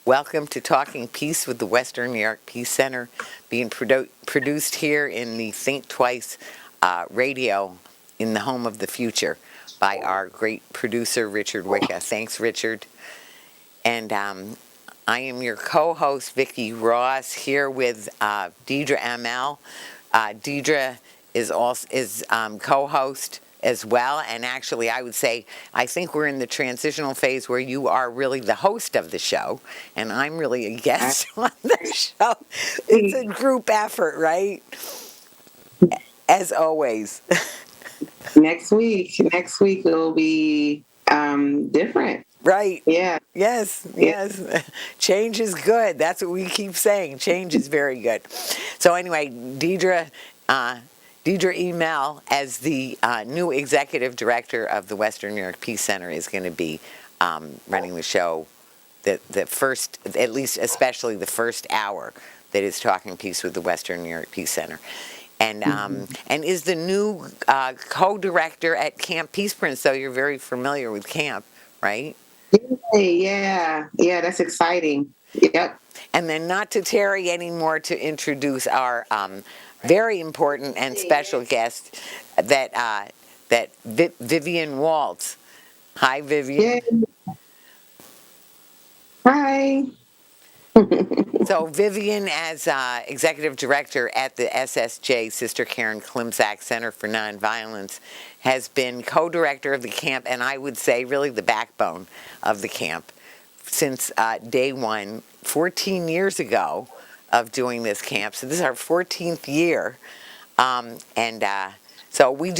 Welcome to Talking Peace with the Western New York Peace Center, being produced here in the Think Twice radio in the home of the future by our great producer, Richard Wicca. Thanks, Richard. And I am your co-host, Vicki Ross, here with Deidra EmEl. Deidra is co-host as well, and actually I would say I think we're in the transitional phase where you are really the host of the show and I'm really a guest on the show. It's a group effort, right? As always. Next week it'll be different. Right. Yeah. Yes. Change is good. That's what we keep saying. Change is very good. So anyway, Deidra EmEl, as the new executive director of the Western New York Peace Center, is going to be running the show. The first, at least especially the first hour, that is Talking Peace with the Western New York Peace Center, and is the new co-director at Camp Peaceprints. So you're very familiar with camp, right? Yeah, that's exciting. Yep. And then not to tarry anymore to introduce our very important and special guest, that Vivian Waltz. Hi, Vivian. Yay. Hi. So Vivian, as executive director at the SSJ, Sister Karen Klimczak Center for Nonviolence, has been co-director of the camp, and I would say really the backbone of the camp since day one, 14 years ago of doing this camp. So this is our 14th year, so we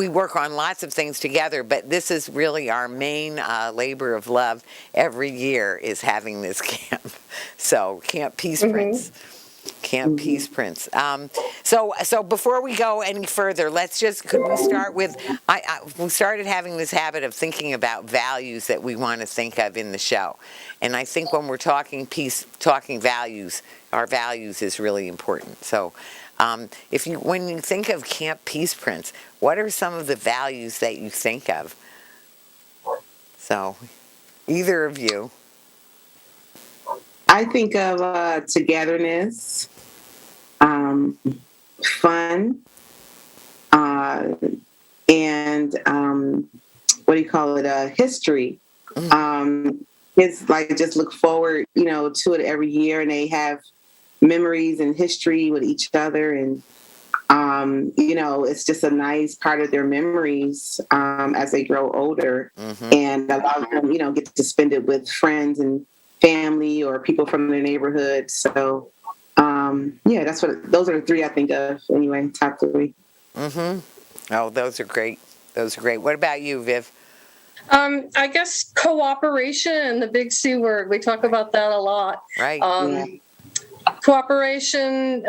work on lots of things together, but this is really our main labor of love every year, is having this camp. So Camp Peaceprints. Camp Peaceprints. So before we go any further, could we start with, we started having this habit of thinking about values that we want to think of in the show. And I think when we're talking peace, talking values, our values is really important. So when you think of Camp Peaceprints, what are some of the values that you think of? So, either of you. I think of togetherness, fun, and history. It's like just look forward, to it every year, and they have memories and history with each other, and it's just a nice part of their memories as they grow older, and a lot of them, get to spend it with friends and family or people from their neighborhood. So, those are the three I think of anyway, top three. Oh, those are great. What about you, Viv? I guess cooperation, the big C word. We talk about that a lot. Right. Cooperation,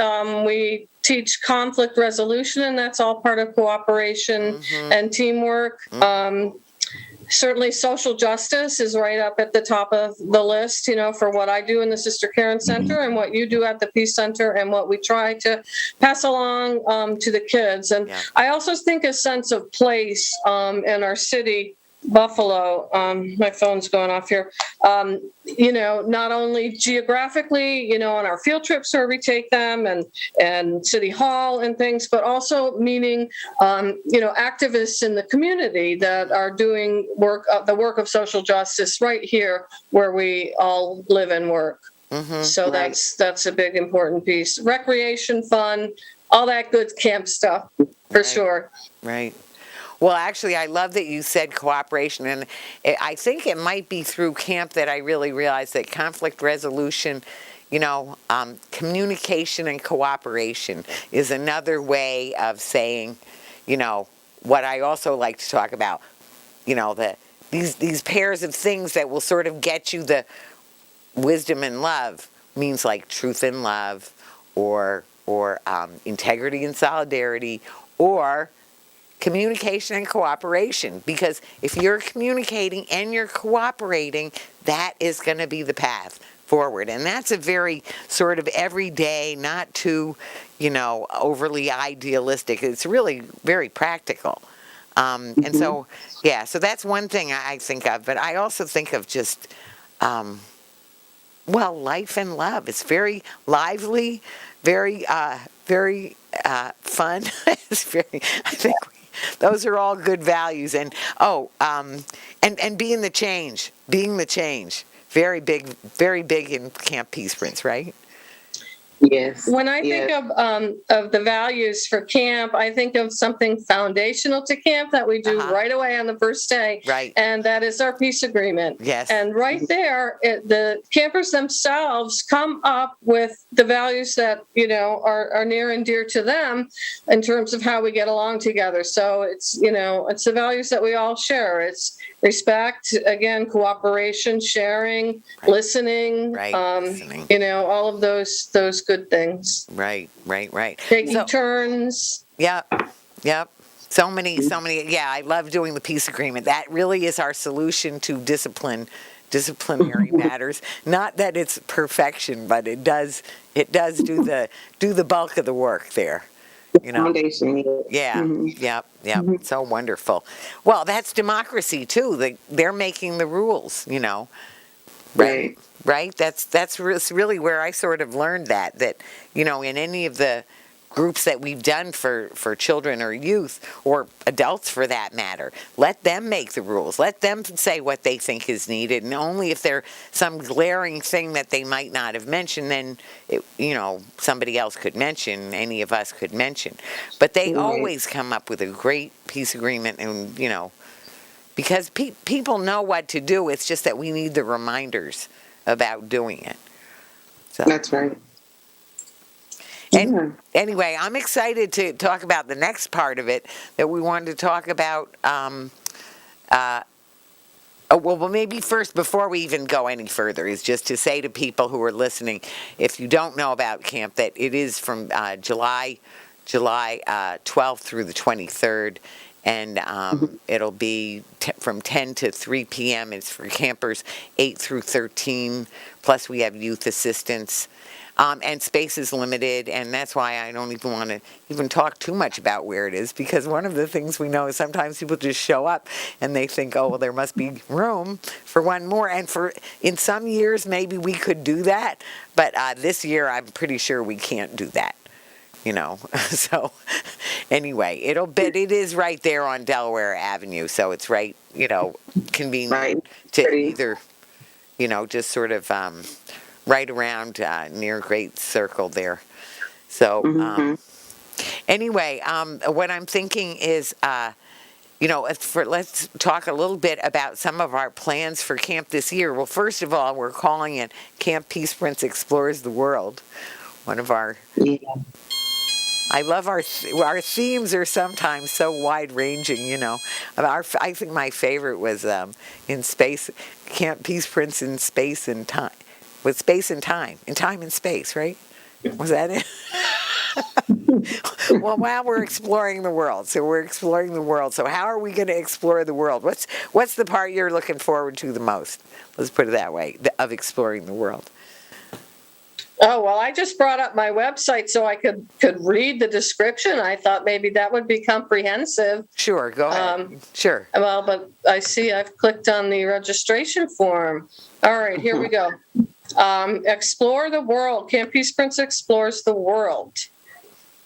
we teach conflict resolution, and that's all part of cooperation and teamwork. Certainly social justice is right up at the top of the list, for what I do in the Sister Karen Center and what you do at the Peace Center and what we try to pass along to the kids. And I also think a sense of place in our city, Buffalo, my phone's going off here, not only geographically, on our field trips where we take them and City Hall and things, but also meaning, activists in the community that are doing the work of social justice right here where we all live and work. So that's a big important piece. Recreation, fun, all that good camp stuff, for sure. Right. Well, actually, I love that you said cooperation, and I think it might be through camp that I really realized that conflict resolution, communication and cooperation is another way of saying, what I also like to talk about, these pairs of things that will sort of get you the wisdom and love, means like truth and love, or integrity and solidarity, or communication and cooperation, because if you're communicating and you're cooperating, that is going to be the path forward. And that's a very sort of everyday, not too, overly idealistic. It's really very practical. And so that's one thing I think of. But I also think of just well, life and love. It's very lively, very, very fun. It's very, I think those are all good values. And, and being the change, very big in Camp Peaceprints, right? Yes. When I think of the values for camp, I think of something foundational to camp that we do right away on the first day. Right. And that is our peace agreement. Yes. And right there, the campers themselves come up with the values that, are near and dear to them in terms of how we get along together. So it's the values that we all share. It's respect, again, cooperation, sharing, listening, Right. Listening. all of those good things. Right. Taking turns. Yep. So many. Yeah, I love doing the peace agreement. That really is our solution to disciplinary matters. Not that it's perfection, but it does do the bulk of the work there. Foundation. Yeah. Mm-hmm. Yep. So wonderful. Well, that's democracy too. They're making the rules. Right. That's really where I sort of learned that in any of the groups that we've done for children or youth or adults for that matter, let them make the rules. Let them say what they think is needed, and only if there's some glaring thing that they might not have mentioned, then somebody else could mention, any of us could mention. But they always come up with a great peace agreement, and because people know what to do. It's just that we need the reminders about doing it. So. That's right. And anyway, I'm excited to talk about the next part of it that we wanted to talk about. Well, maybe first, before we even go any further, is just to say to people who are listening, if you don't know about camp, that it is from July 12th through the 23rd. And it'll be from 10 to 3 p.m. It's for campers 8 through 13. Plus, we have youth assistance. And space is limited, and that's why I don't even want to even talk too much about where it is, because one of the things we know is sometimes people just show up and they think, oh, well, there must be room for one more. And in some years, maybe we could do that. But this year, I'm pretty sure we can't do that. So anyway, it is right there on Delaware Avenue. So it's right, convenient to either, just sort of right around near Great Circle there. So anyway, what I'm thinking is, let's talk a little bit about some of our plans for camp this year. Well, first of all, we're calling it Camp Peaceprints Explores the World. One of our... Yeah. I love our themes are sometimes so wide-ranging, I think my favorite was in space, Camp Peaceprints in space and time. With space and time. In time and space, right? Was that it? Well, now we're exploring the world. So how are we going to explore the world? What's the part you're looking forward to the most? Let's put it that way, of exploring the world. Oh, well, I just brought up my website so I could read the description. I thought maybe that would be comprehensive. Sure, go ahead. Sure. Well, but I see I've clicked on the registration form. All right, here we go. Explore the world. Camp Peaceprints explores the world.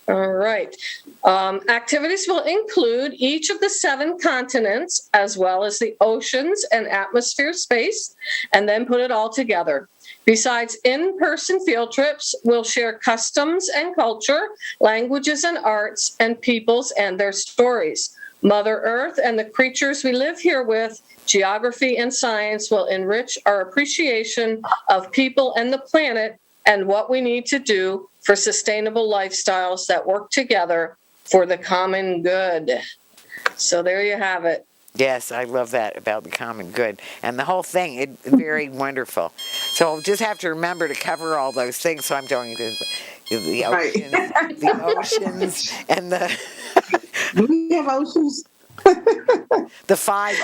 All right. Activities will include each of the 7 continents, as well as the oceans and atmosphere space, and then put it all together. Besides in-person field trips, we'll share customs and culture, languages and arts, and peoples and their stories. Mother Earth and the creatures we live here with, geography and science will enrich our appreciation of people and the planet and what we need to do for sustainable lifestyles that work together for the common good. So there you have it. Yes, I love that about the common good. And the whole thing, it's very wonderful. So we'll just have to remember to cover all those things. So I'm going to the oceans and the... Do we have oceans?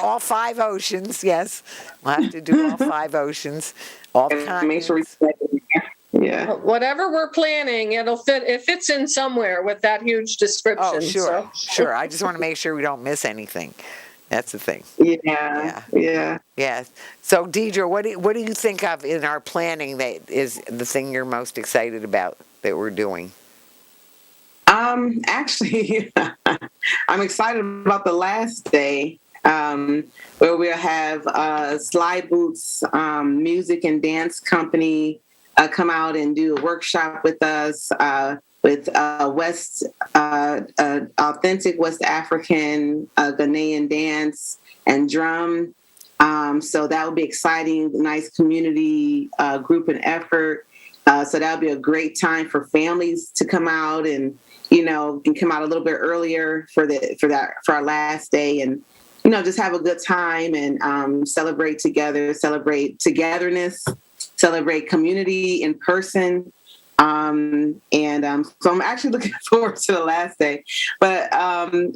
all 5 oceans, yes. We'll have to do all 5 oceans, all the continents. Make sure yeah. Whatever we're planning, it'll fit. It fits in somewhere with that huge description. Oh, sure. I just want to make sure we don't miss anything. That's the thing. Yeah. Yeah. So, Deidra, what do you think of in our planning that is the thing you're most excited about that we're doing? Actually, I'm excited about the last day, where we'll have Sly Boots Music and Dance Company come out and do a workshop with us with authentic West African Ghanaian dance and drum. So that will be exciting, nice community group and effort. So that'll be a great time for families to come out and can come out a little bit earlier for our last day, and just have a good time and celebrate together, celebrate togetherness, celebrate community in person. So I'm actually looking forward to the last day, but I'm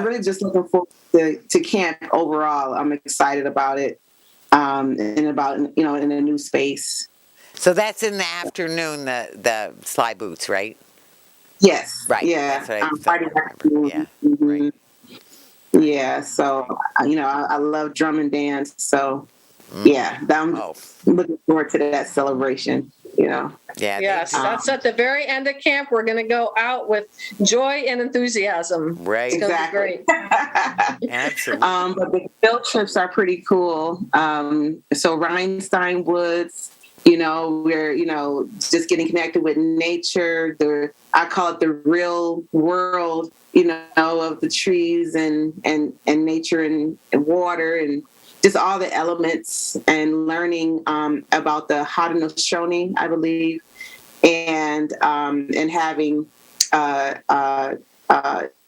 really just looking forward to camp overall. I'm excited about it, and about in a new space. So that's in the afternoon, the Sly Boots, right? Yes. Right. Yeah. That's what I Friday afternoon. Yeah. Mhm. Right. Yeah. So I love drum and dance. So yeah, I'm looking forward to that celebration. Yeah. Yes, that's at the very end of camp. We're going to go out with joy and enthusiasm. Right. It's going to be Exactly. great. Absolutely. But the field trips are pretty cool. So Rhinestone Woods, we're, just getting connected with nature. I call it the real world, of the trees and nature and water and just all the elements, and learning about the Haudenosaunee, I believe, and having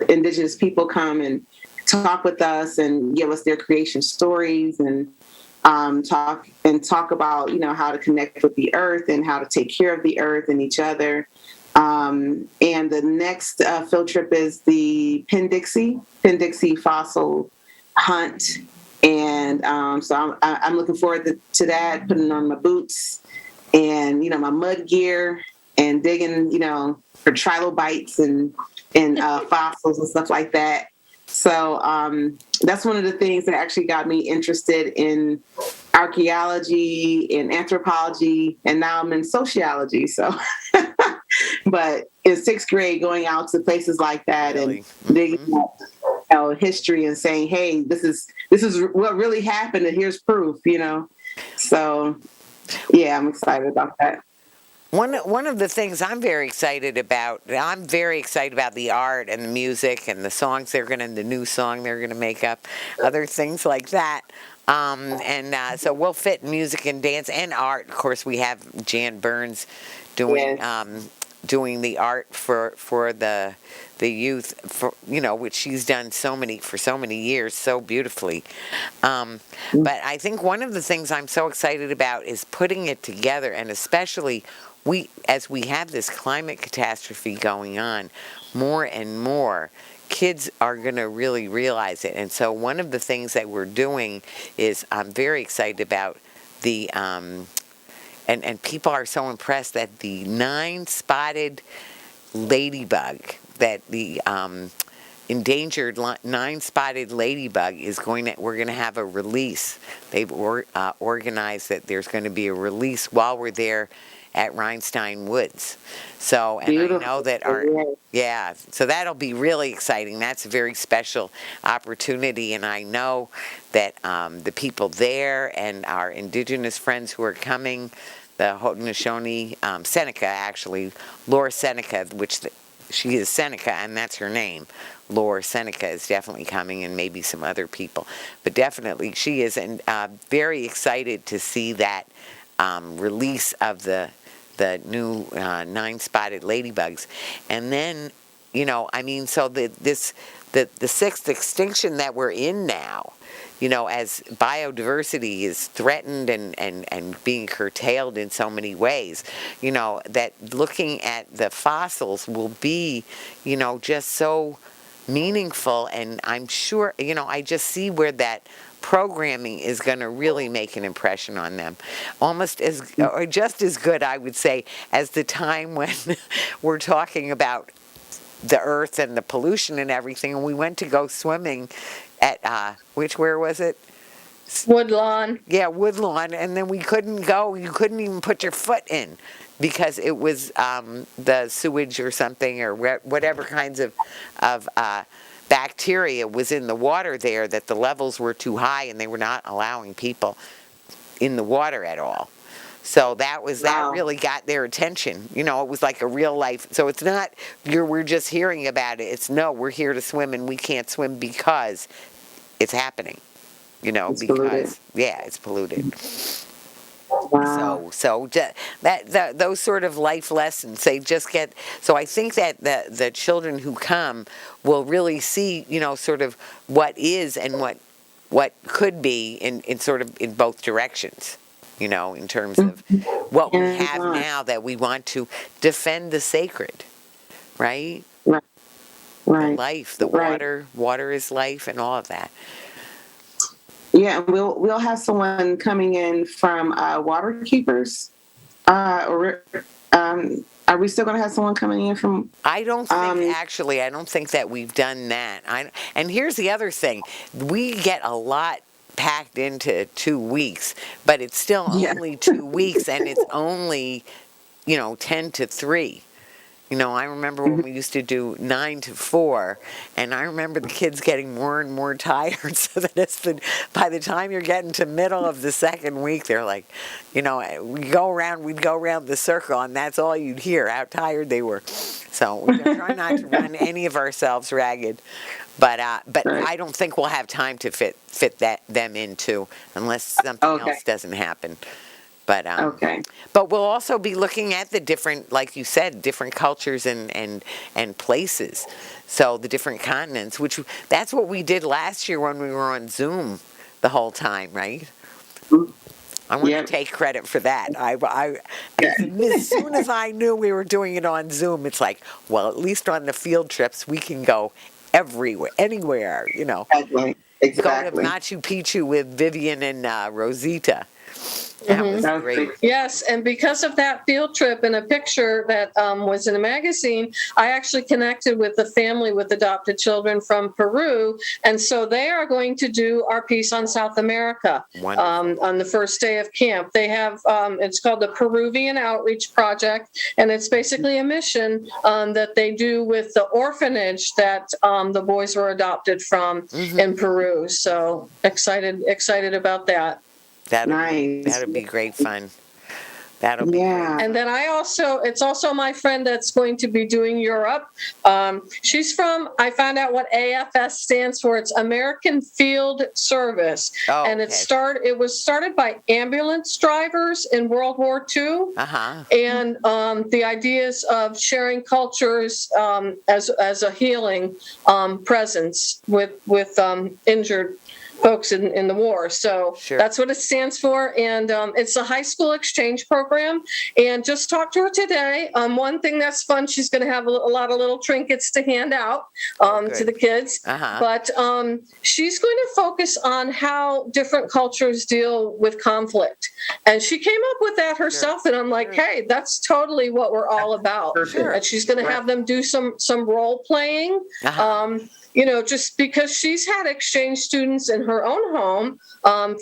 indigenous people come and talk with us and give us their creation stories, and talk about how to connect with the earth and how to take care of the earth and each other. And the next field trip is the Penn-Dixie fossil hunt, and so I'm looking forward to that. Putting on my boots and my mud gear and digging for trilobites and fossils and stuff like that. So that's one of the things that actually got me interested in archaeology and anthropology, and now I'm in sociology. So, but in sixth grade, going out to places like that and digging up history and saying, "Hey, this is what really happened, and here's proof." So yeah, I'm excited about that. One of the things I'm very excited about the art and the music and the songs the new song they're gonna make up, other things like that. So we'll fit music and dance and art. Of course, we have Jan Burns doing doing the art for the youth, which she's done for so many years, so beautifully. But I think one of the things I'm so excited about is putting it together, and especially as we have this climate catastrophe going on, more and more kids are going to really realize it. And so one of the things that we're doing is I'm very excited about the and people are so impressed that the 9-spotted ladybug, that the endangered 9-spotted ladybug we're going to have a release. They've organized that there's going to be a release while we're there at Rhinestone Woods. So, and beautiful. I know that so that'll be really exciting. That's a very special opportunity, and I know that the people there and our indigenous friends who are coming, the Haudenosaunee, Seneca actually, Laura Seneca, she is Seneca, and that's her name. Laura Seneca is definitely coming, and maybe some other people. But definitely she is, and very excited to see that release of the new 9-spotted ladybugs. And then, so the sixth extinction that we're in now, as biodiversity is threatened and being curtailed in so many ways, that looking at the fossils will be, just so meaningful. And I'm sure, I just see where that programming is going to really make an impression on them, almost or just as good, I would say, as the time when we're talking about the earth and the pollution and everything, and we went to go swimming at where was it? Woodlawn. Yeah, Woodlawn, and then we couldn't go. You couldn't even put your foot in because it was the sewage or something or whatever kinds of bacteria was in the water there, that the levels were too high and they were not allowing people in the water at all. So that really got their attention. You know, it was like a real life. So it's not we're just hearing about it. It's no, we're here to swim and we can't swim because it's happening. You know, it's polluted. It's polluted. Wow. So those sort of life lessons, they just get. So I think that the children who come will really see, you know, sort of what is and what could be in sort of in both directions. You know, in terms of what we have now, that we want to defend the sacred, right? Right. The life, the water is life, and all of that. Yeah, we'll have someone coming in from Water Keepers. Are we still going to have someone coming in from? I don't think that we've done that. And here's the other thing: we get a lot packed into 2 weeks, but it's still only 2 weeks, and it's only 10 to 3. You know, I remember when we used to do 9 to 4, and I remember the kids getting more and more tired, so that by the time you're getting to middle of the second week, they're like, we'd go around the circle, and that's all you'd hear, how tired they were. So we're trying not to run any of ourselves ragged. But I don't think we'll have time to fit them in too, unless something else doesn't happen. But but we'll also be looking at the different, like you said, different cultures and places. So the different continents, that's what we did last year when we were on Zoom the whole time, right? I want to take credit for that. As soon as I knew we were doing it on Zoom, it's like, well, at least on the field trips we can go everywhere, anywhere, Exactly. Go to Machu Picchu with Vivian and Rosita. That was great. Yes, and because of that field trip and a picture that was in a magazine, I actually connected with the family with adopted children from Peru, and so they are going to do our piece on South America on the first day of camp. They have, it's called the Peruvian Outreach Project, and it's basically a mission that they do with the orphanage that the boys were adopted from in Peru. So excited about that. That'll be great fun. That'll be great. And then it's also my friend that's going to be doing Europe. She's I found out what AFS stands for. It's American Field Service. And it was started by ambulance drivers in World War II. And the ideas of sharing cultures as a healing presence with injured folks in the war. So that's what it stands for. And it's a high school exchange program. And just talked to her today. One thing that's fun, she's going to have a lot of little trinkets to hand out to the kids. But she's going to focus on how different cultures deal with conflict. And she came up with that herself. And I'm like, hey, that's totally what we're all about. And she's going to have them do some role playing. Just because she's had exchange students in her own home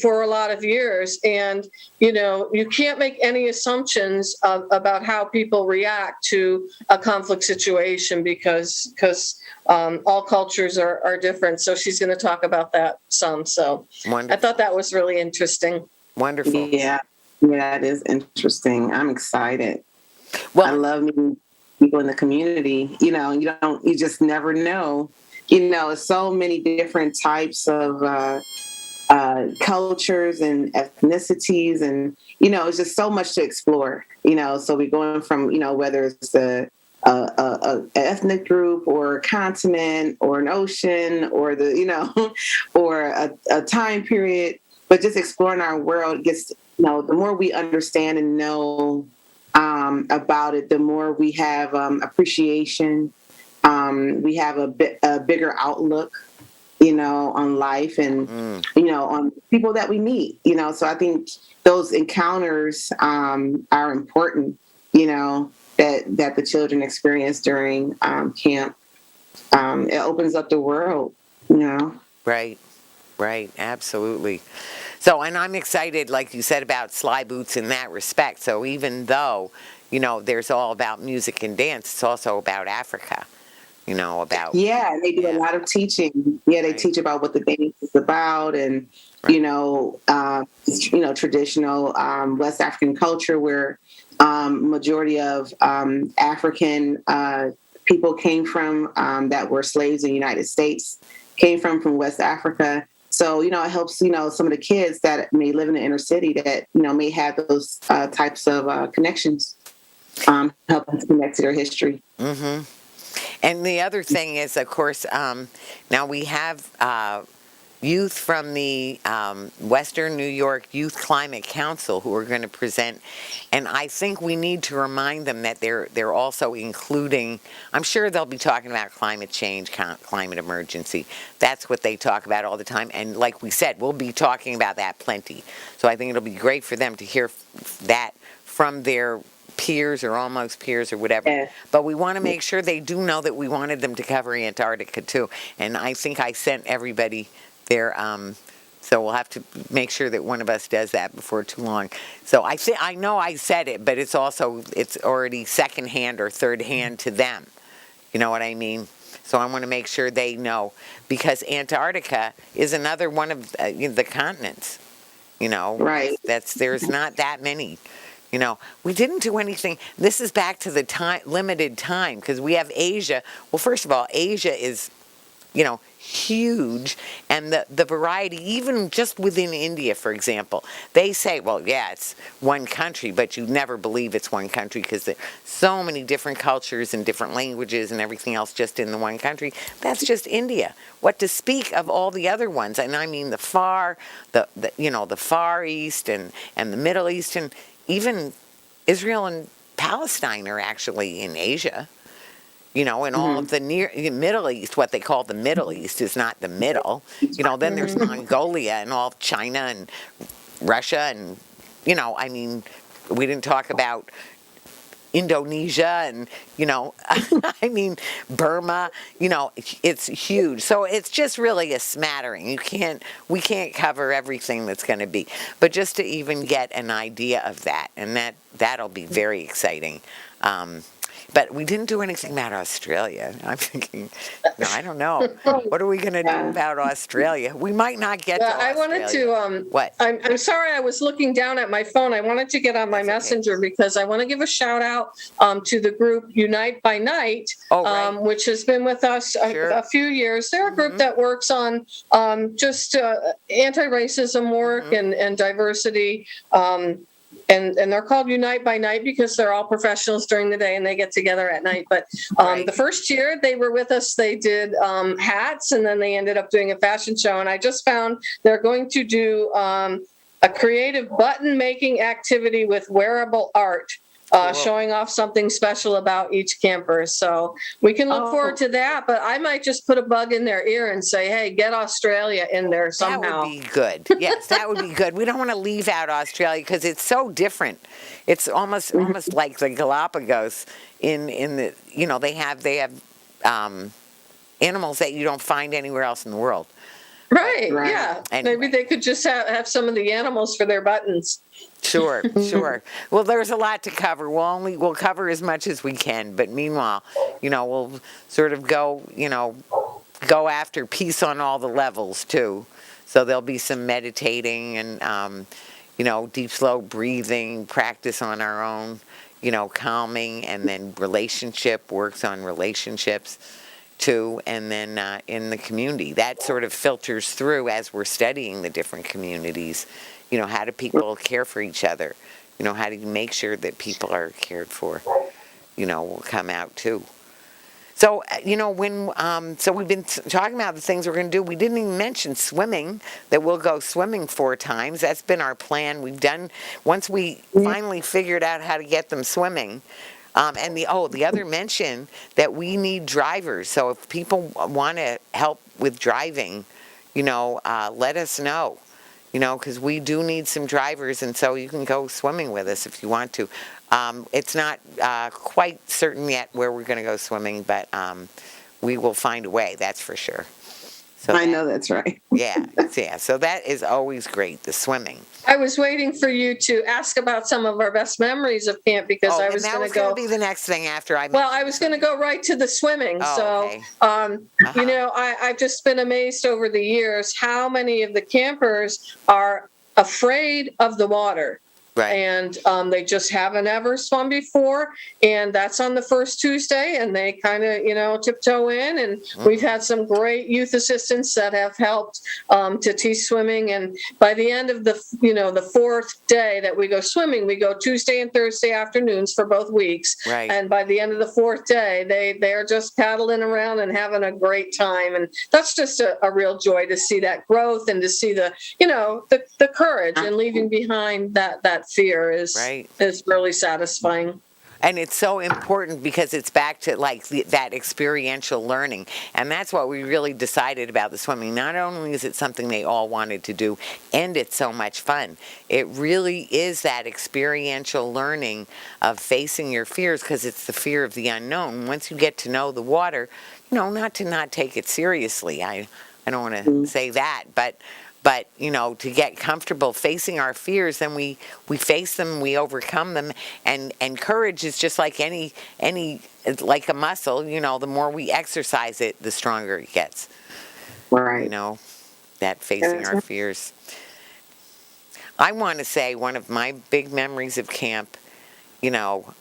for a lot of years. And, you can't make any assumptions about how people react to a conflict situation because all cultures are different. So she's going to talk about that some. So wonderful. I thought that was really interesting. Wonderful. Yeah, it is interesting. I'm excited. Well, I love meeting people in the community. You just never know. So many different types of cultures and ethnicities, and it's just so much to explore. So we're going from whether it's a ethnic group or a continent or an ocean or or a time period, but just exploring our world gets the more we understand and know about it, the more we have appreciation. We have a bigger outlook, on life and, on people that we meet, so I think those encounters are important, that the children experience during camp. It opens up the world, Right. Right. Absolutely. So, and I'm excited, like you said, about Sly Boots in that respect. So even though, there's all about music and dance, it's also about Africa, about, Yeah, and they do a yeah, lot of teaching. Yeah, they right, teach about what the dance is about, and right, traditional West African culture, where majority of African people came from that were slaves in the United States, came from West Africa. So it helps some of the kids that may live in the inner city that may have those types of connections, help them to connect to their history. mm-hmm. And the other thing is, of course, now we have youth from the Western New York Youth Climate Council who are going to present, and I think we need to remind them that they're also including. I'm sure they'll be talking about climate change, climate emergency. That's what they talk about all the time, and like we said, we'll be talking about that plenty. So I think it'll be great for them to hear that from their peers or almost peers or whatever. Yeah. But we want to make sure they do know that we wanted them to cover Antarctica too. And I think I sent everybody there. So we'll have to make sure that one of us does that before too long. So I know I said it, but it's already second hand or third hand to them. You know what I mean? So I want to make sure they know, because Antarctica is another one of the continents. Right. There's not that many. We didn't do anything. This is back to the limited time, because we have Asia. Well, first of all, Asia is, huge, and the variety, even just within India, for example, they say, well, yeah, it's one country, but you never believe it's one country because there's so many different cultures and different languages and everything else just in the one country. That's just India. What to speak of all the other ones? And I mean the Far East and the Middle East, and even Israel and Palestine are actually in Asia. And all of the Middle East, what they call the Middle East, is not the middle. Then there's Mongolia and all of China and Russia, and I mean, we didn't talk about Indonesia and I mean Burma. It's huge. So it's just really a smattering. We can't cover everything that's going to be, but just to even get an idea of that, and that'll be very exciting. But we didn't do anything about Australia. I'm thinking, I don't know. What are we going to do about Australia? We might not get to Australia. I wanted to. What? I'm sorry, I was looking down at my phone. I wanted to get on my messenger because I want to give a shout out to the group Unite by Night, which has been with us a few years. They're a group that works on just anti-racism work and diversity. And they're called Unite by Night because they're all professionals during the day and they get together at night. But the first year they were with us, they did hats, and then they ended up doing a fashion show. And I just found they're going to do a creative button making activity with wearable art. Showing off something special about each camper. So we can look forward to that, but I might just put a bug in their ear and say, hey, get Australia in there somehow. That would be good. Yes, that would be good. We don't want to leave out Australia because it's so different. It's almost like the Galapagos in the, they have animals that you don't find anywhere else in the world. Right. Right. Yeah. Anyway. Maybe they could just have some of the animals for their buttons. Sure. Well, there's a lot to cover. We'll cover as much as we can. But meanwhile, we'll sort of go after peace on all the levels too. So there'll be some meditating and, deep, slow breathing, practice on our own, calming, and then relationship works on relationships too. And then in the community, that sort of filters through as we're studying the different communities. How do people care for each other? How do you make sure that people are cared for? Will come out too. So, so we've been talking about the things we're going to do. We didn't even mention swimming, that we'll go swimming 4 times. That's been our plan. Once we finally figured out how to get them swimming. And the other mention that we need drivers. So if people want to help with driving, let us know. Because we do need some drivers, and so you can go swimming with us if you want to. It's not quite certain yet where we're going to go swimming, but we will find a way, that's for sure. So I know that's right. yeah. So that is always great, the swimming. I was waiting for you to ask about some of our best memories of camp because I was and that going was to go. Be the next thing after I. Well, I was going to go right to the swimming. Okay. You know, I've just been amazed over the years how many of the campers are afraid of the water. Right. And they just haven't ever swum before. And that's on the first Tuesday. And they kind of, you know, tiptoe in. And we've had some great youth assistants that have helped to teach swimming. And by the end of the, you know, the fourth day that we go swimming, we go Tuesday and Thursday afternoons for both weeks. Right. And by the end of the fourth day, they're just paddling around and having a great time. And that's just a real joy to see that growth and to see the, you know, the courage and leaving behind that fear is really satisfying. And it's so important because it's back to like that experiential learning. And that's what we really decided about the swimming. Not only is it something they all wanted to do, and it's so much fun, it really is that experiential learning of facing your fears, because it's the fear of the unknown. Once you get to know the water, you know, not to not take it seriously. I don't want to say that, but you know, to get comfortable facing our fears, then we face them, we overcome them, and courage is just like any like a muscle. You know, the more we exercise it, the stronger it gets. Right. You know, that facing our fears. I want to say one of my big memories of camp, you know,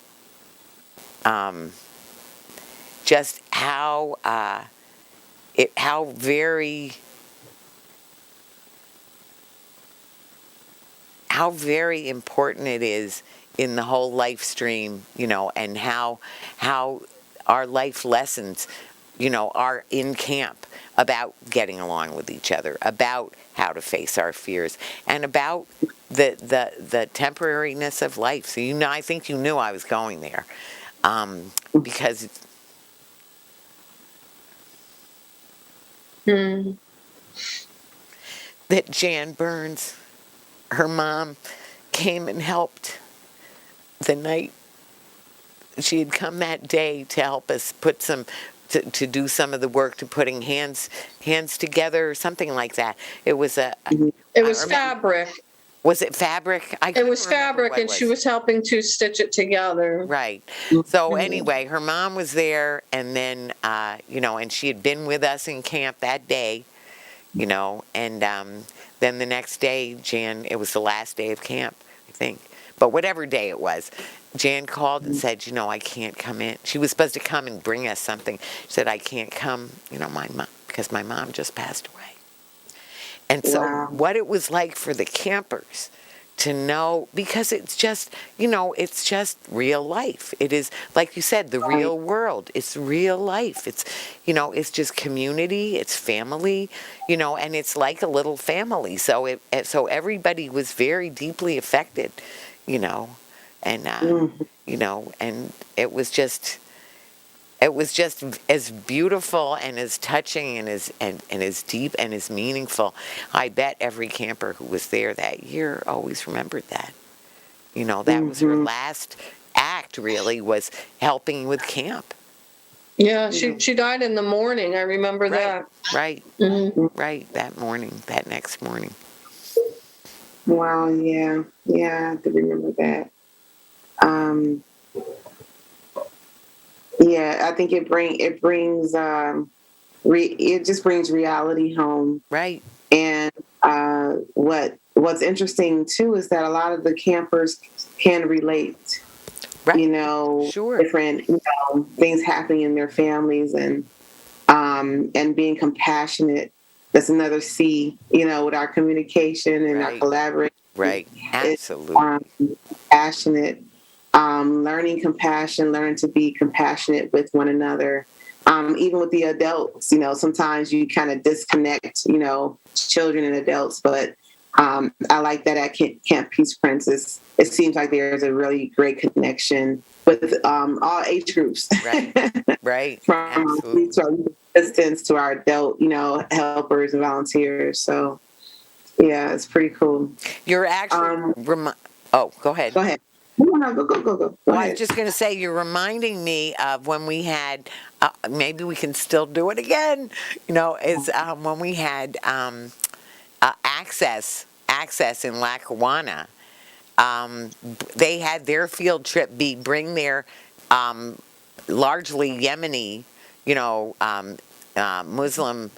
just how very important it is in the whole life stream, you know, and how our life lessons, you know, are in camp about getting along with each other, about how to face our fears, and about the temporariness of life. So, you know, I think you knew I was going there, because that Jan Burns, her mom, came and helped the night. She had come that day to help us put to do some of the work, to putting hands together or something like that. It was fabric. Was it fabric? It was fabric, and she was helping to stitch it together. Right. So anyway, her mom was there, and then, you know, and she had been with us in camp that day, you know, and then the next day, Jan, it was the last day of camp, I think. But whatever day it was, Jan called and said, you know, I can't come in. She was supposed to come and bring us something. She said, I can't come, you know, because my mom just passed away. And so what it was like for the campers to know, because it's just, you know, it's just real life. It is, like you said, the real world. It's real life. It's, you know, it's just community, it's family, you know, and it's like a little family. So so everybody was very deeply affected, you know, and, you know, and it was just as beautiful and as touching and as deep and as meaningful. I bet every camper who was there that year always remembered that. You know, that was her last act, really, was helping with camp. Yeah, she died in the morning. I remember that. Right, right, that morning, that next morning. Wow, yeah, I do remember that. Yeah, I think it just brings reality home. Right. And what's interesting too is that a lot of the campers can relate. Right. You know, sure. Different, you know, things happening in their families, and being compassionate. That's another C, you know, with our communication and our collaboration. Right. Absolutely. Passionate. Learning compassion, learning to be compassionate with one another. Even with the adults, you know, sometimes you kind of disconnect, you know, children and adults, but I like that at Camp Peaceprints. It seems like there's a really great connection with all age groups. Right. From our assistants to our adult, you know, helpers and volunteers. So, yeah, it's pretty cool. You're actually... go ahead. Go ahead. No, no, go Well, I ahead. was just going to say, you're reminding me of when we had, maybe we can still do it again, is when we had access in Lackawanna. They had their field trip bring their largely Yemeni, Muslim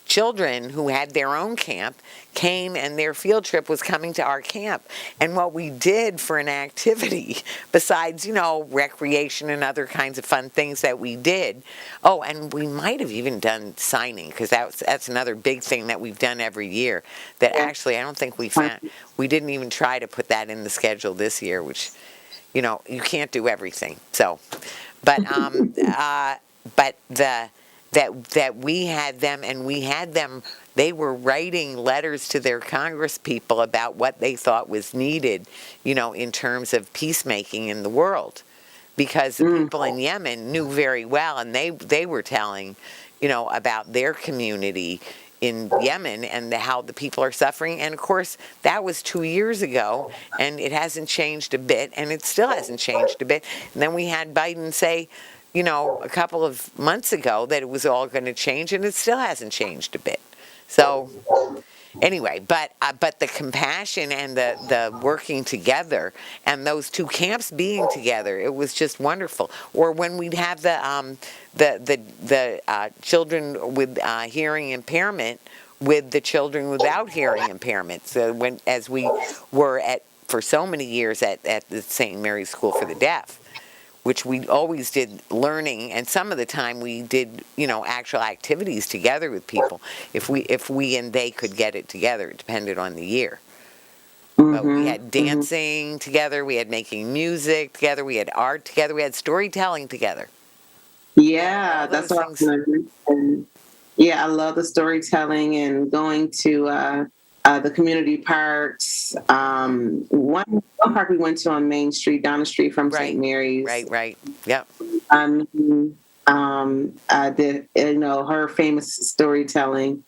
children who had their own camp came, and their field trip was coming to our camp. And what we did for an activity, besides, recreation and other kinds of fun things that we did, and we might have even done signing, because that's another big thing that we've done every year that actually I don't think we didn't even try to put that in the schedule this year, which, you can't do everything. So, but that we had them, and we had them, they were writing letters to their Congress people about what they thought was needed, in terms of peacemaking in the world. Because the people in Yemen knew very well, and they were telling, about their community in Yemen and how the people are suffering. And of course, that was 2 years ago, and it hasn't changed a bit, and it still hasn't changed a bit. And then we had Biden say, a couple of months ago that it was all going to change, and it still hasn't changed a bit. So anyway, but the compassion and the working together and those two camps being together, it was just wonderful. Or when we'd have the children with hearing impairment with the children without hearing impairment. So as we were for so many years at the St. Mary's School for the Deaf, which we always did learning, and some of the time we did, actual activities together with people. If we and they could get it together, it depended on the year. But we had dancing together, we had making music together, we had art together, we had storytelling together. Yeah, that's what I was going to mention. Yeah, I love the storytelling and going to the community parks. One park we went to on Main Street, down the street from St. Mary's. Right. Yep. I did, her famous storytelling.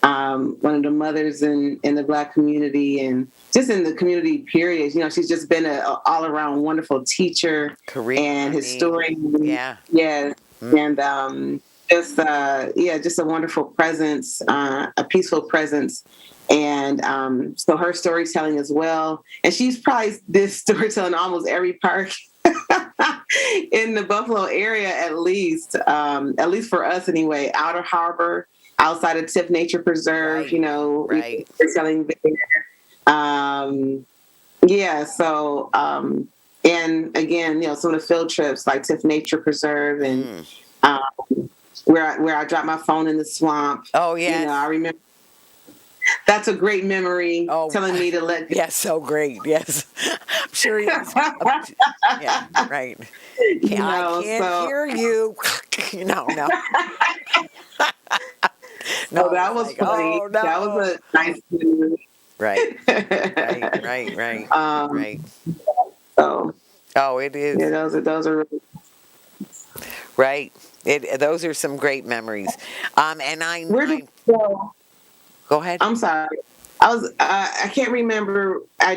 One of the mothers in the Black community and just in the community period. She's just been an all-around wonderful teacher and historian. Yeah. Yes. And just a wonderful presence, a peaceful presence. And so her storytelling as well. And she's probably did storytelling almost every park in the Buffalo area, at least for us anyway. Outer Harbor, outside of Tiff Nature Preserve, Right. Storytelling there. So, and again, some of the field trips like Tiff Nature Preserve and where I dropped my phone in the swamp. Oh, yeah. I remember. That's a great memory, telling me to let go. Yes, so great. Yes. I'm sure yes. Yeah, right. I can't hear you. No. No, that was funny. Oh, no. That was a nice memory. Right. Right. So. It is. Yeah, those are really right. Those are some great memories. And Where did you go? Go ahead. I'm sorry. I can't remember. I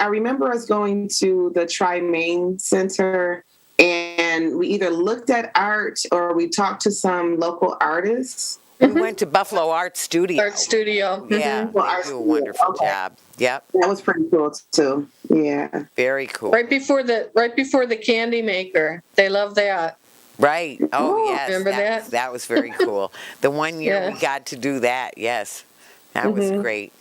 remember us going to the Tri-Main Center, and we either looked at art or we talked to some local artists. We went to Buffalo Art Studio. Yeah, they do a wonderful job. Yep. That was pretty cool too. Yeah. Very cool. Right before the Candy Maker. They love that. Right. Oh, yes. Remember that? That was very cool. The one year we got to do that. Yes. That was great.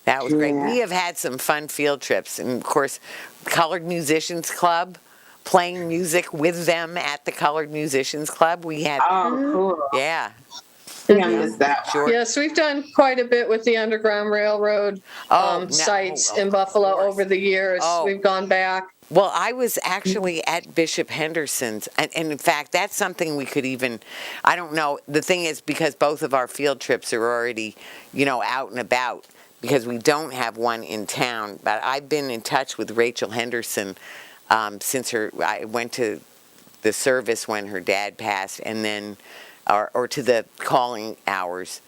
That was great. We have had some fun field trips. And, of course, Colored Musicians Club, playing music with them at the Colored Musicians Club. We had... Oh, cool. Yeah. Yeah, I missed that. Sure. Yes, we've done quite a bit with the Underground Railroad sites in Buffalo over the years. We've gone back. Well, I was actually at Bishop Henderson's, and in fact, that's something we could even, I don't know, the thing is, because both of our field trips are already, out and about, because we don't have one in town, but I've been in touch with Rachel Henderson since I went to the service when her dad passed, and then, or to the calling hours,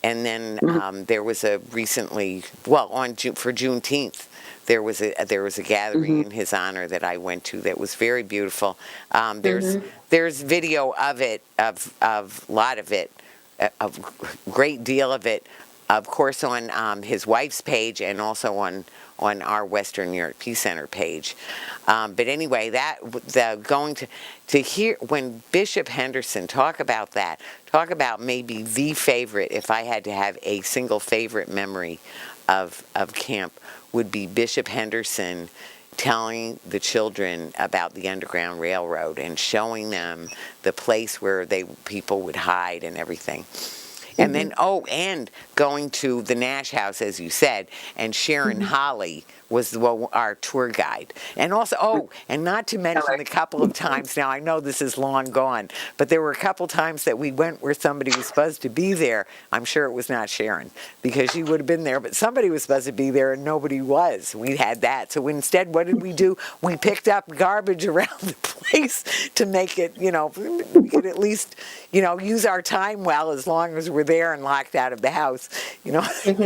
And then there was a recently, well, for Juneteenth, there was a gathering in his honor that I went to that was very beautiful. There's video of it, of a lot of it, a great deal of it, of course, on his wife's page and also on our Western New York Peace Center page. But anyway, going to hear when Bishop Henderson talk about maybe the favorite, if I had to have a single favorite memory of camp, would be Bishop Henderson telling the children about the Underground Railroad and showing them the place where people would hide and everything. And then, and going to the Nash House, as you said, and Sharon Holly was our tour guide. And also, and not to mention a couple of times, now I know this is long gone, but there were a couple times that we went where somebody was supposed to be there. I'm sure it was not Sharon, because she would have been there, but somebody was supposed to be there and nobody was. We had that. So instead, what did we do? We picked up garbage around the place to make it, we could at least, use our time well as long as we're there and locked out of the house, I've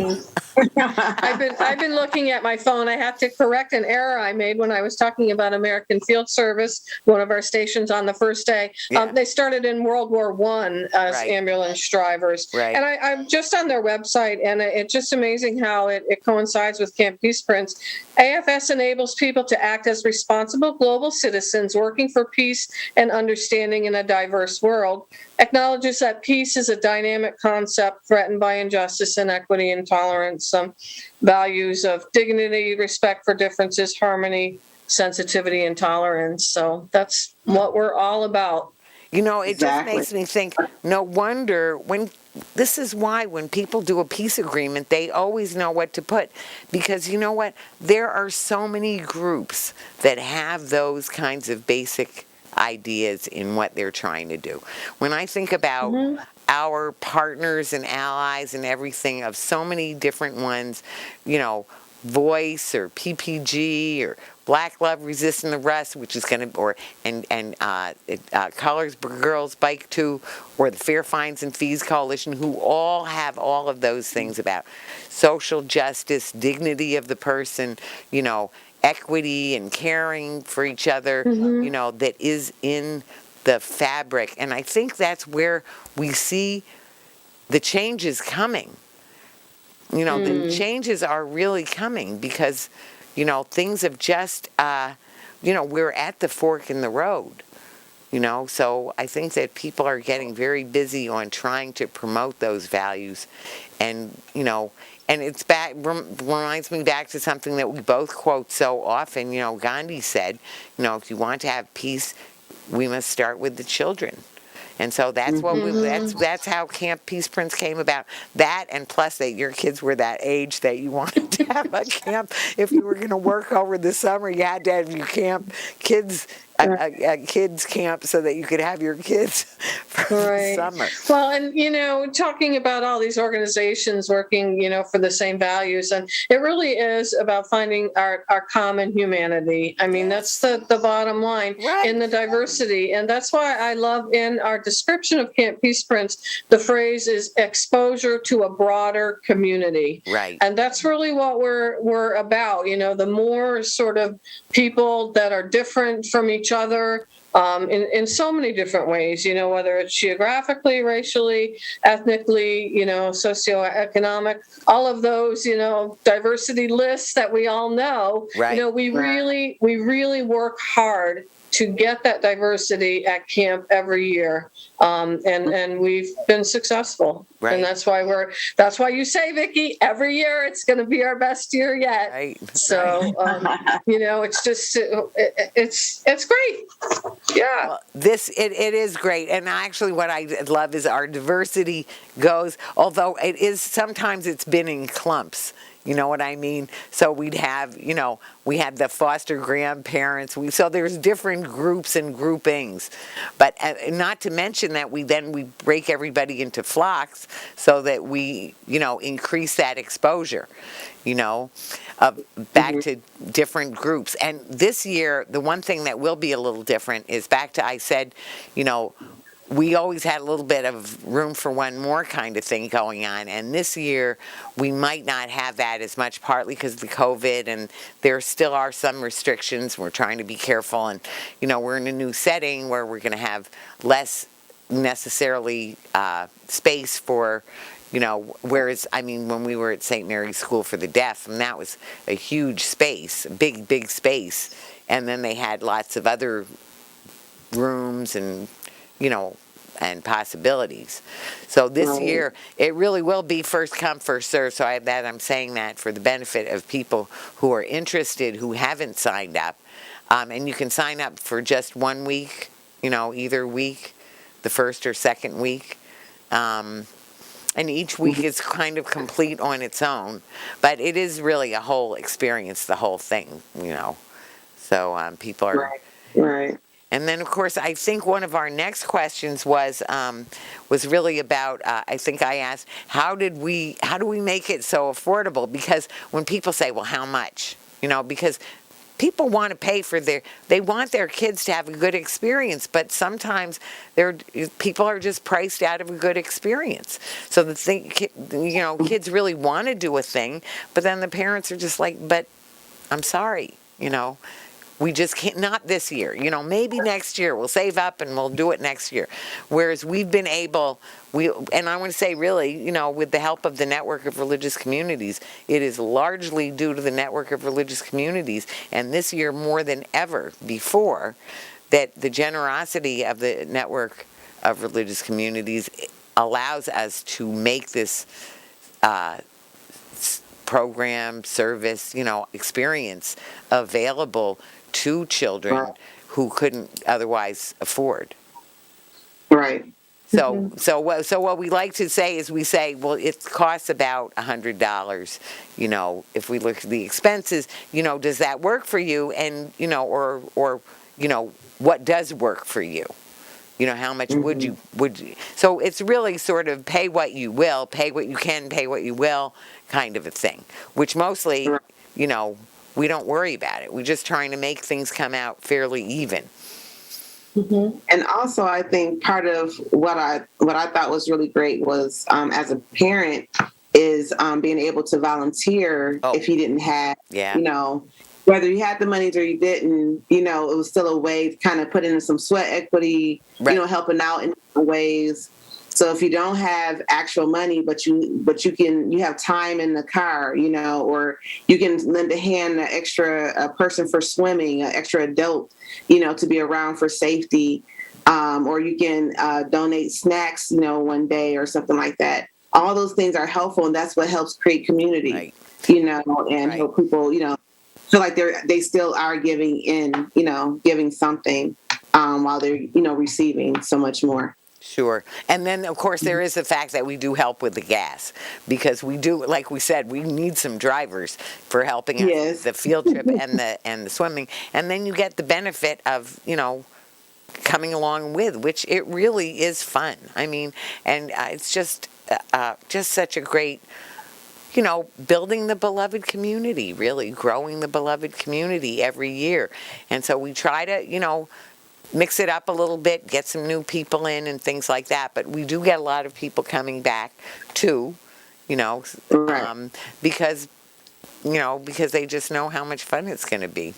been looking at my phone. I have to correct an error I made when I was talking about American Field Service, one of our stations on the first day. Yeah. They started in World War I as ambulance drivers. Right. And I'm just on their website, and it's just amazing how it coincides with Camp Peaceprints. AFS enables people to act as responsible global citizens working for peace and understanding in a diverse world. Acknowledges that peace is a dynamic concept threatened by injustice, inequity, and tolerance. Values of dignity, respect for differences, harmony, sensitivity, and tolerance. So that's what we're all about. It just makes me think, no wonder this is why when people do a peace agreement, they always know what to put. Because you know what? There are so many groups that have those kinds of basic ideas in what they're trying to do. When I think about our partners and allies and everything of so many different ones, Voice or PPG or Black Love Resisting Arrest, which is going to, Colors Girls Bike Too, or the Fair Fines and Fees Coalition, who all have all of those things about social justice, dignity of the person, equity and caring for each other, that is in the fabric. And I think that's where we see the changes coming. The changes are really coming because, things have just, we're at the fork in the road, So I think that people are getting very busy on trying to promote those values. And, and it's reminds me back to something that we both quote so often. Gandhi said, if you want to have peace, we must start with the children. And so that's what that's how Camp Peaceprints came about. That, and plus that your kids were that age that you wanted to have a camp. If you were going to work over the summer, you had to have your kids camp so that you could have your kids for the summer. Well, and talking about all these organizations working, for the same values, and it really is about finding our common humanity. I mean, that's the bottom line in the diversity, and that's why I love in our description of Camp Peaceprints, the phrase is exposure to a broader community. Right. And that's really what we're about. The more sort of people that are different from each other in so many different ways, whether it's geographically, racially, ethnically, socioeconomic, all of those, diversity lists that we all know. Right. We really work hard to get that diversity at camp every year. And we've been successful. Right. And that's why you say, Vicki, every year it's going to be our best year yet. Right. So, it's just, it's great. Yeah. Well, it is great. And actually what I love is our diversity goes, although sometimes it's been in clumps. You know what I mean? So we'd have, we had the foster grandparents. So there's different groups and groupings. But not to mention that we break everybody into flocks so that we, increase that exposure, back to different groups. And this year, the one thing that will be a little different is back to, I said, we always had a little bit of room for one more kind of thing going on. And this year, we might not have that as much, partly because of the COVID, and there still are some restrictions. We're trying to be careful. And, we're in a new setting where we're going to have less necessarily space for, whereas, when we were at St. Mary's School for the Deaf, and that was a huge space, big space. And then they had lots of other rooms and and possibilities. So this year, it really will be first come, first serve. So I'm saying that for the benefit of people who are interested, who haven't signed up. And you can sign up for just 1 week, either week, the first or second week. And each week is kind of complete on its own. But it is really a whole experience, the whole thing, So people are... Right. And then, of course, I think one of our next questions was really about. I think I asked, how do we make it so affordable? Because when people say, "Well, how much?" Because people want to pay for they want their kids to have a good experience, but sometimes people are just priced out of a good experience. So the thing, kids really want to do a thing, but then the parents are just like, "But I'm sorry, we just can't, not this year. Maybe next year we'll save up and we'll do it next year." Whereas we've been able, and I want to say really, with the help of the Network of Religious Communities, it is largely due to the Network of Religious Communities, and this year more than ever before, that the generosity of the Network of Religious Communities allows us to make this program, service, experience available to children who couldn't otherwise afford. Right. So what we like to say is we say, well, it costs about $100. If we look at the expenses, does that work for you? And or what does work for you? How much would you? So it's really sort of pay what you will, pay what you can, pay what you will, kind of a thing. Which mostly, we don't worry about it. We're just trying to make things come out fairly even. And also, I think part of what I thought was really great was, as a parent, is being able to volunteer if you didn't have, whether you had the monies or you didn't, it was still a way to kind of put in some sweat equity, helping out in different ways. So if you don't have actual money, but you have time in the car, or you can lend a hand, an extra person for swimming, an extra adult, to be around for safety, or you can donate snacks, one day or something like that. All those things are helpful, and that's what helps create community, and help people, feel like they still are giving giving something while they're, receiving so much more. Sure. And then, of course, there is the fact that we do help with the gas, because we do, like we said, we need some drivers for helping us with the field trip and the swimming. And then you get the benefit of, coming along with, which it really is fun. And it's just such a great, building the beloved community, really growing the beloved community every year. And so we try to, mix it up a little bit, get some new people in and things like that. But we do get a lot of people coming back too, because they just know how much fun it's going to be.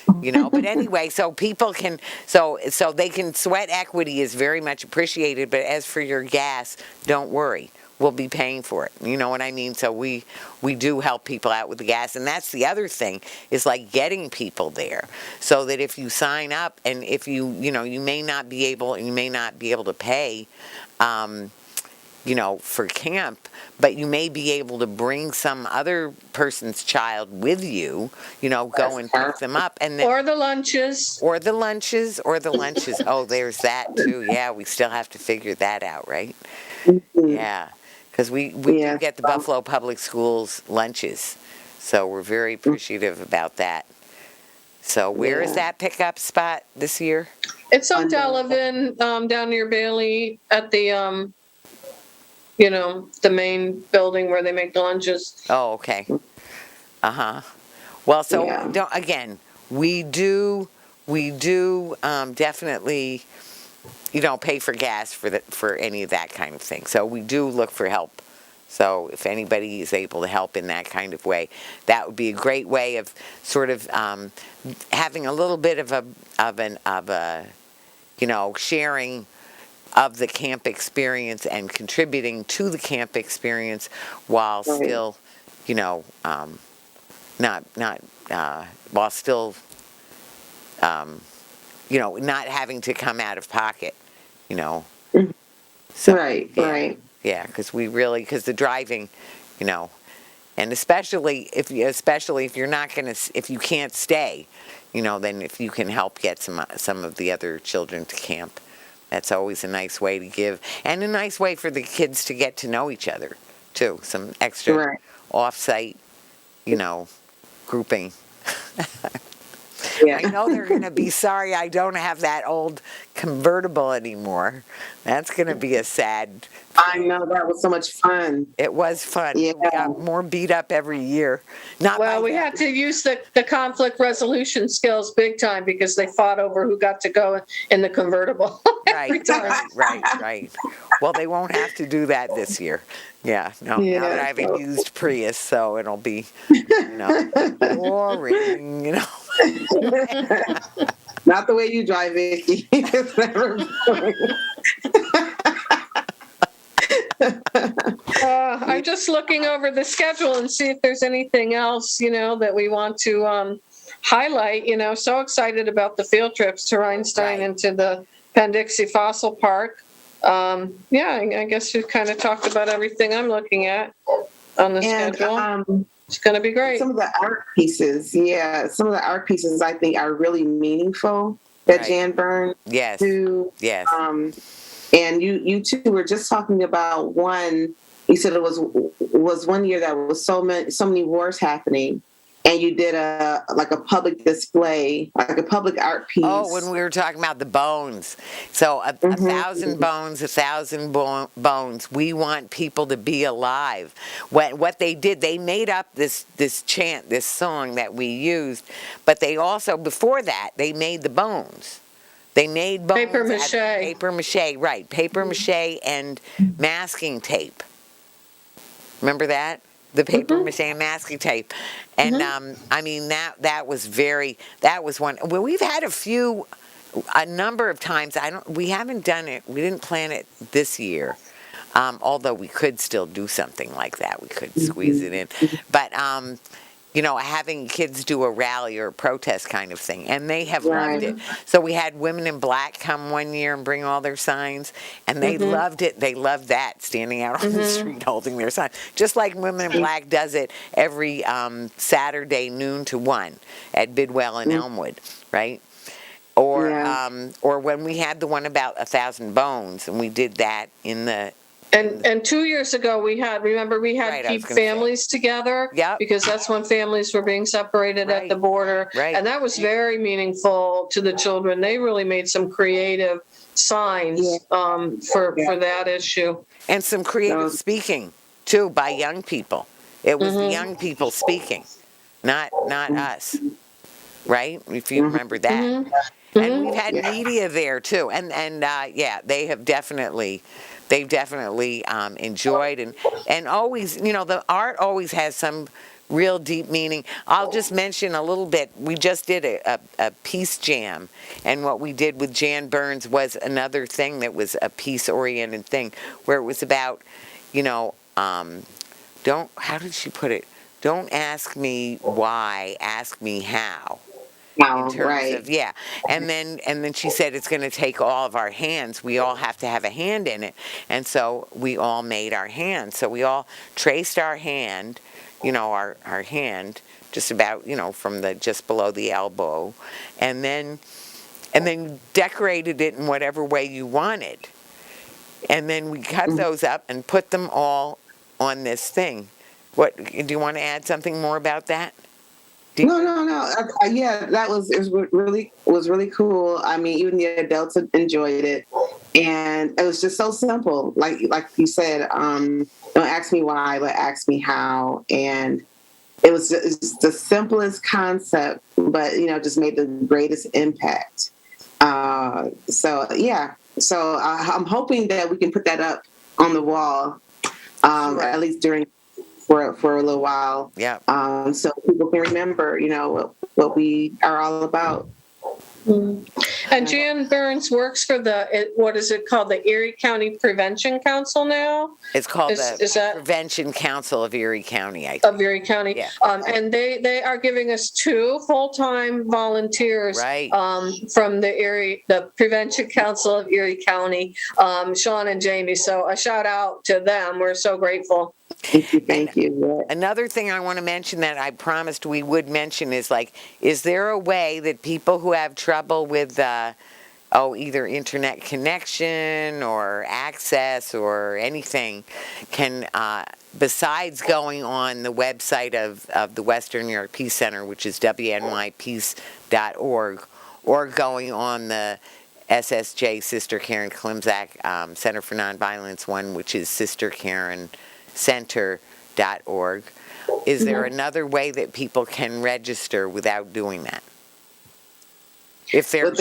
But anyway, so people can, so they can, sweat equity is very much appreciated. But as for your gas, don't worry. We'll be paying for it. You know what I mean? So we do help people out with the gas. And that's the other thing, is like getting people there, so that if you sign up and if you may not be able to pay, for camp, but you may be able to bring some other person's child with you, go and pick them up. And then, or the lunches. Oh, there's that too. Yeah, we still have to figure that out, right? Yeah. Because we do get the Buffalo Public Schools lunches, so we're very appreciative about that. So where is that pickup spot this year? It's on Delavan, down near Bailey, at the the main building where they make the lunches. Oh, okay. Well, so again, we do definitely pay for gas for any of that kind of thing. So we do look for help. So if anybody is able to help in that kind of way, that would be a great way of sort of having a little bit of a sharing of the camp experience and contributing to the camp experience while still, not having to come out of pocket, So, Right, yeah, right. Yeah, because the driving, and especially if you're not if you can't stay, then if you can help get some of the other children to camp, that's always a nice way to give, and a nice way for the kids to get to know each other too. Some extra Right. off-site, grouping. Yeah. I know they're going to be sorry I don't have that old convertible anymore. That's going to be a sad. I know, that was so much fun. It was fun. Yeah. We got more beat up every year. Well, we had to use the conflict resolution skills big time because they fought over who got to go in the convertible every time. Right. Well, they won't have to do that this year. Yeah, no. Yeah, now that I have a used Prius, so it'll be, boring, Not the way you drive, Vicki. It's never boring. I'm just looking over the schedule and see if there's anything else, that we want to highlight. So excited about the field trips to Rhinestein and to the Penn-Dixie Fossil Park. I guess you kind of talked about everything I'm looking at on the schedule. It's going to be great. Some of the art pieces, I think are really meaningful that Jan Byrne do. Yes. And you two were just talking about one. You said it was one year that was so many wars happening, and you did a public display, like a public art piece. Oh, when we were talking about the bones. So a thousand bones, 1,000 bones. We want people to be alive. What they did, they made up this chant, this song that we used, but they also, before that, they made the bones. They made bones. Paper mache. Paper mache, right. Paper mache and masking tape. Remember that? The paper mache and masking tape. And, that was one. Well, we've had a number of times. We haven't done it. We didn't plan it this year. Although we could still do something like that. We could squeeze it in. But, having kids do a rally or a protest kind of thing. And they have loved it. So we had Women in Black come one year and bring all their signs. And they loved it. They loved that, standing out on the street holding their sign. Just like Women in Black does it every Saturday noon to 1 at Bidwell and Elmwood, right? Or when we had the one about 1,000 bones, and we did that in the... And 2 years ago, we had Keep Families Together, because that's when families were being separated at the border. Right. And that was very meaningful to the children. They really made some creative signs for that issue. And some creative speaking, too, by young people. It was the young people speaking, not us, right? If you remember that. And we've had media there, too. And they have definitely... They've definitely enjoyed and always, the art always has some real deep meaning. I'll just mention a little bit. We just did a peace jam, and what we did with Jan Burns was another thing that was a peace-oriented thing, where it was about, how did she put it? Don't ask me why, ask me how. In terms of, and then she said it's going to take all of our hands. We all have to have a hand in it, and so we all made our hands. So we all traced our hand, our hand just about, from just below the elbow, and then decorated it in whatever way you wanted, and then we cut those up and put them all on this thing. What do you want to add something more about that? No. That was really cool. I mean, even the adults enjoyed it, and it was just so simple. Like you said, don't ask me why, but ask me how. And it was just the simplest concept, but just made the greatest impact. It So I'm hoping that we can put that up on the wall, at least for a little while. Yeah. So people can remember, what we are all about. And Jan Burns works for what is it called? The Erie County Prevention Council now? It's called Is the that Prevention Council of Erie County, I think. of Erie County? Yeah. And they are giving us 2 full-time volunteers Right. From the Prevention Council of Erie County, Sean and Jamie. So a shout out to them. We're so grateful. Thank you. Another thing I want to mention that I promised we would mention is is there a way that people who have trouble with either internet connection or access or anything can, besides going on the website of the Western New York Peace Center, which is WNYPC.org, or going on the SSJ Sister Karen Klimczak Center for Nonviolence one, which is sisterkarencenter.org. Is there another way that people can register without doing that? If they're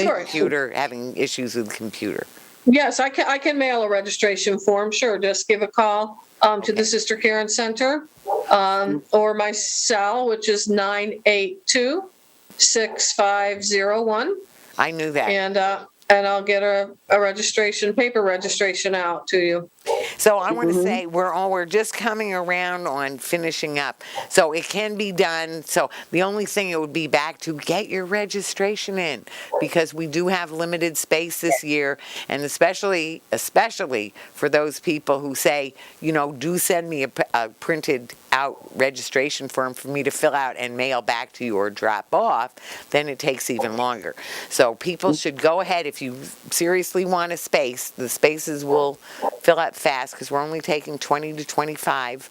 having issues with the computer. Yes, I can mail a registration form. Sure, just give a call to the Sister Karen Center or my cell, which is 982-6501. I knew that. And I'll get a paper registration out to you. So I want to say we're just coming around on finishing up. So it can be done. So the only thing it would be back to get your registration in, because we do have limited space this year, and especially for those people who say, do send me a printed out registration form for me to fill out and mail back to you or drop off, then it takes even longer. So people should go ahead. If you seriously want a space, the spaces will fill up fast because we're only taking 20 to 25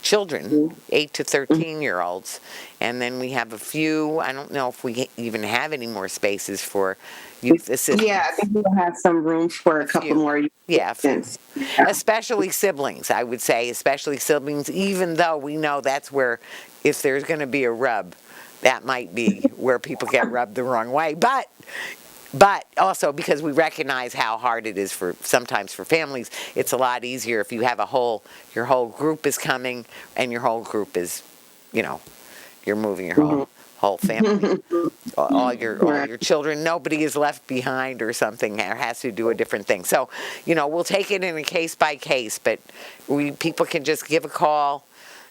children, 8 to 13-year-olds. And then we have a few, I don't know if we even have any more spaces for youth assistants. Yeah, I think we'll have some room for a couple more youth assistants. Especially siblings, I would say, especially siblings, even though we know that's where, if there's going to be a rub, that might be where people get rubbed the wrong way. But also because we recognize how hard it is sometimes for families, it's a lot easier if you have your whole group is coming and your whole group is, you're moving your whole family, all your children. Nobody is left behind or something, or has to do a different thing. So, we'll take it in a case by case, but people can just give a call.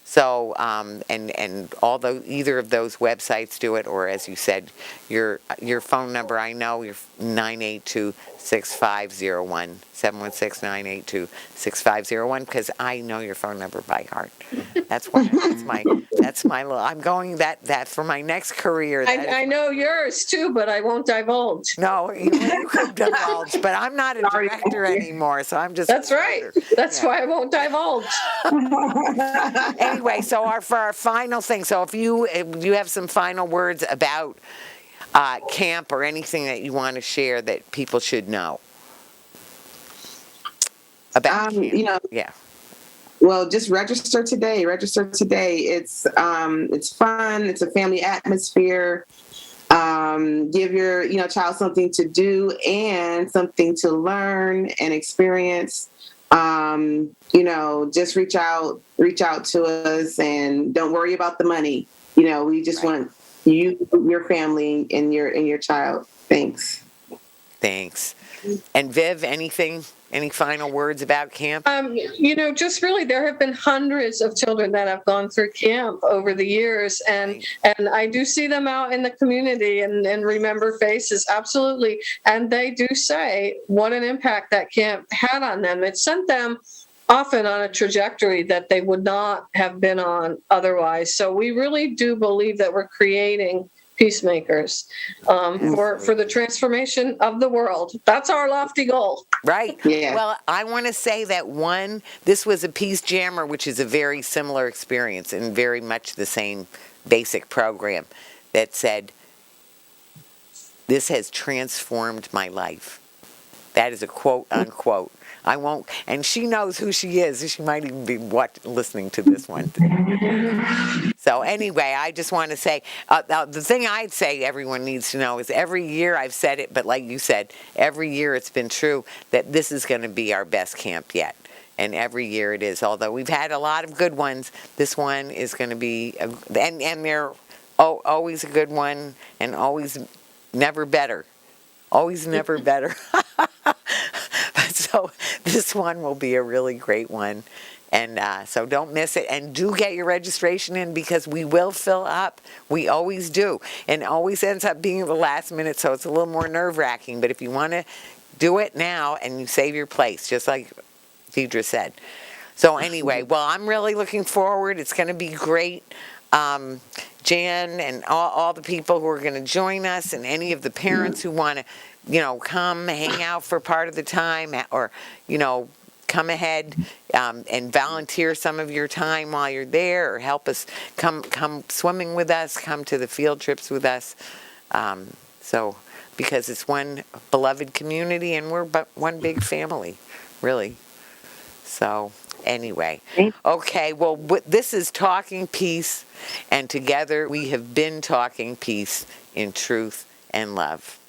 So, and either of those websites do it, or as you said, your phone number, I know, your 982-6501, 716-982-6501, because I know your phone number by heart. That's my little, I'm going that for my next career. I know yours too, but I won't divulge. No, you can divulge, but I'm not a director anymore, so I'm just. That's right. That's why I won't divulge. Anyway, so for our final thing, so if you have some final words about camp or anything that you want to share that people should know about camp. Well, just register today. It's fun. It's a family atmosphere. Give your child something to do and something to learn and experience. Just reach out to us, and don't worry about the money. We just want you, your family, and your child. Thanks. And Viv, any final words about camp? Just really, there have been hundreds of children that have gone through camp over the years, and I do see them out in the community and remember faces, absolutely. And they do say what an impact that camp had on them. It sent them often on a trajectory that they would not have been on otherwise. So we really do believe that we're creating peacemakers for the transformation of the world. That's our lofty goal. Right. Yeah. Well, I want to say that this was a Peace Jammer, which is a very similar experience and very much the same basic program that said, this has transformed my life. That is a quote unquote. I won't, and she knows who she is. She might even be listening to this one. So anyway, I just want to say, the thing I'd say everyone needs to know is every year I've said it, but like you said, every year it's been true that this is going to be our best camp yet. And every year it is. Although we've had a lot of good ones, this one is going to be, and they're always a good one, and always never better. Always never better. So this one will be a really great one. And so don't miss it. And do get your registration in, because we will fill up. We always do. And it always ends up being at the last minute, so it's a little more nerve-wracking. But if you want to do it now and you save your place, just like Deidra said. So anyway, well, I'm really looking forward. It's going to be great. Jan and all the people who are going to join us, and any of the parents who want to, come hang out for part of the time, or, come ahead and volunteer some of your time while you're there, or help us come swimming with us, come to the field trips with us. So because it's one beloved community and we're one big family, really. So anyway, okay, well, this is Talking Peace, and together we have been talking peace in truth and love.